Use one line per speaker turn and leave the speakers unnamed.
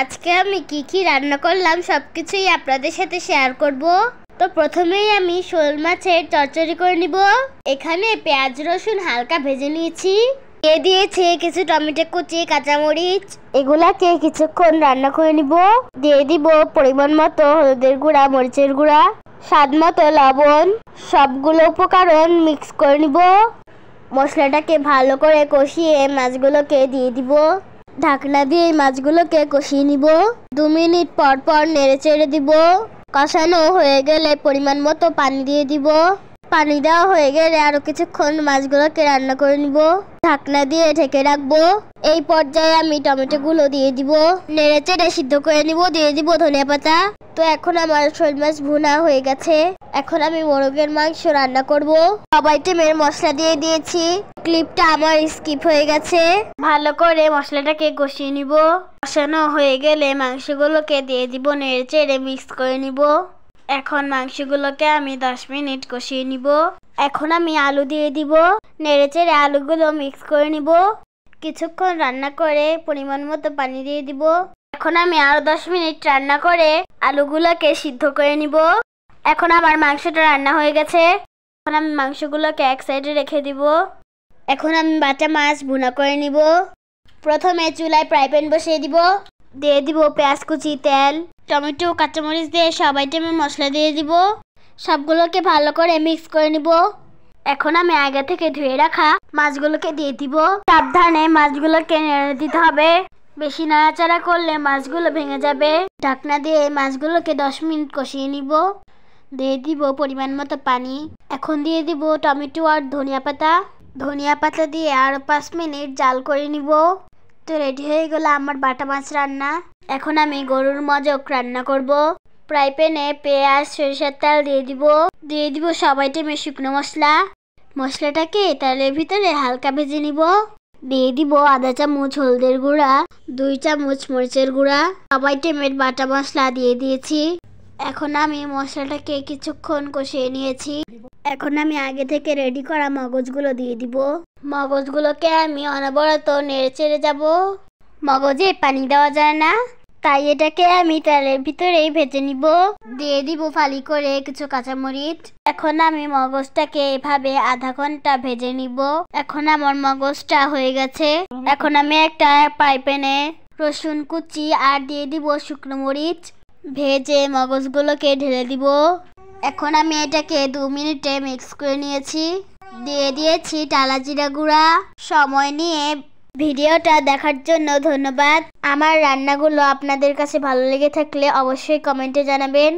আজকে আমি কি রান্না করলাম সবকিছুই আপনাদের সাথে শেয়ার করব। তো প্রথমেই আমি শোল মাছের চচ্চড়ি করে নিব। এখানে পেঁয়াজ রসুন হালকা ভেজে নিয়েছি, দিয়ে দিয়েছি কিছু টমেটো কুচি, কাঁচামরিচ, এগুলাকে কিছুক্ষণ রান্না করে নিব। দিয়ে দিব পরিমাণ মতো হলুদের গুঁড়া, মরিচের গুঁড়া, স্বাদ মতো লবণ। সবগুলো উপকরণ মিক্স করে নিব। মশলাটাকে ভালো করে কষিয়ে মাছগুলোকে দিয়ে দিব। ঢাকনা দিয়ে মাছগুলোকে কষিয়ে নিব। 2 মিনিট পর পর নেড়ে চেড়ে দিব। কষানো হয়ে গেলে পরিমাণ মতো পানি দিয়ে দিব। পানি দেওয়া হয়ে গেলে আরো কিছুক্ষণ মাছগুলোকে রান্না করে নিব। ঢাকনা দিয়ে ঢেকে রাখবো। এই পর্যায়ে আমি টমেটোগুলো দিয়ে দিব। নেড়ে চেড়ে সিদ্ধ করে নিব। দিয়ে দিব ধনিয়া পাতা। তো এখন আমার শোল মাছ ভুনা হয়ে গেছে। এখন আমি মোরগের মাংস রান্না করব। সব আইটেমের মশলা দিয়ে দিয়েছি। ক্লিপটা আমার স্কিপ হয়ে গেছে। ভালো করে মশলাটাকে কষিয়ে নিব। কষানো হয়ে গেলে মাংসগুলোকে দিয়ে দিব। নেড়ে চেড়ে মিক্স করে নিব। এখন মাংসগুলোকে আমি 10 মিনিট কষিয়ে নিব। এখন আমি আলু দিয়ে দিব। নেড়ে চেড়ে আলুগুলো মিক্স করে নিব। কিছুক্ষণ রান্না করে পরিমাণ মতো পানি দিয়ে দিব। এখন আমি আরো 10 মিনিট রান্না করে আলুগুলোকে সিদ্ধ করে নিব। এখন আমার মাংসটা রান্না হয়ে গেছে। এখন আমি মাংসগুলোকে এক সাইডে রেখে দিব। এখন আমি বাটা মাছ ভুনা করে নিব। প্রথমে চুলায় ফ্রাই প্যান বসিয়ে দিব। দিয়ে দিব পেঁয়াজ কুচি, তেল, টমেটো, কাঁচামরিচ দিয়ে সব আইটেমের মশলা দিয়ে দিব। সবগুলোকে ভালো করে মিক্স করে নিব। এখন আমি আগে থেকে ধুয়ে রাখা মাছগুলোকে দিয়ে দিব। সাবধানে মাছগুলোকে নেড়ে দিতে হবে। বেশি নাড়াচাড়া করলে মাছগুলো ভেঙে যাবে। ঢাকনা দিয়ে মাছগুলোকে 10 মিনিট কষিয়ে নিব। দিয়ে দিব পরিমাণ মতো পানি। এখন দিয়ে দিব টমেটো আর ধনিয়া পাতা। ধনিয়া পাতা দিয়ে আরো 5 মিনিট জাল করে নিব। তো রেডি হয়ে গেল আমার বাটা মাছ রান্না। এখন আমি গরুর মজক রান্না করব। ফ্রাই প্যানে পেঁয়াজ, সরিষার তেল দিয়ে দিব। দিয়ে দিব সব আইটেমের শুকনো মশলা। মশলাটাকে তেলের ভিতরে হালকা ভেজে নিব। দিয়ে দিব আধা চামচ হলদের গুঁড়া, 2 চামচ মরিচের গুঁড়া। সব আইটেমের বাটা মশলা দিয়ে দিয়েছি। এখন আমি মশলাটাকে কিছুক্ষণ কষিয়ে নিয়েছি। এখন আমি আগে থেকে রেডি করা মগজগুলো দিয়ে দিব। মগজগুলোকে আমি অনবরত নেড়ে চেড়ে যাব। মগজে পানি দেওয়া যায় না, তাই এটাকে আমি তেলের ভিতরেই ভেজে নিব। দিয়ে দিব ফালি করে কিছু কাঁচামরিচ। এখন আমি মগজটাকে এভাবে আধা ঘন্টা ভেজে নিব। এখন আমার মগজটা হয়ে গেছে। এখন আমি একটা ফ্রাই প্যানে রসুন কুচি আর দিয়ে দিব শুকনো মরিচ। ভেজে মগজগুলোকে ঢেলে দিব। এখন আমি এটাকে 2 মিনিটে মিক্স করে নিয়েছি। দিয়ে দিয়েছি টালা জিরা গুঁড়া। সময় নিয়ে ভিডিওটা দেখার জন্য ধন্যবাদ। আমার রান্নাগুলো আপনাদের কাছে ভালো লেগে থাকলে অবশ্যই কমেন্টে জানাবেন।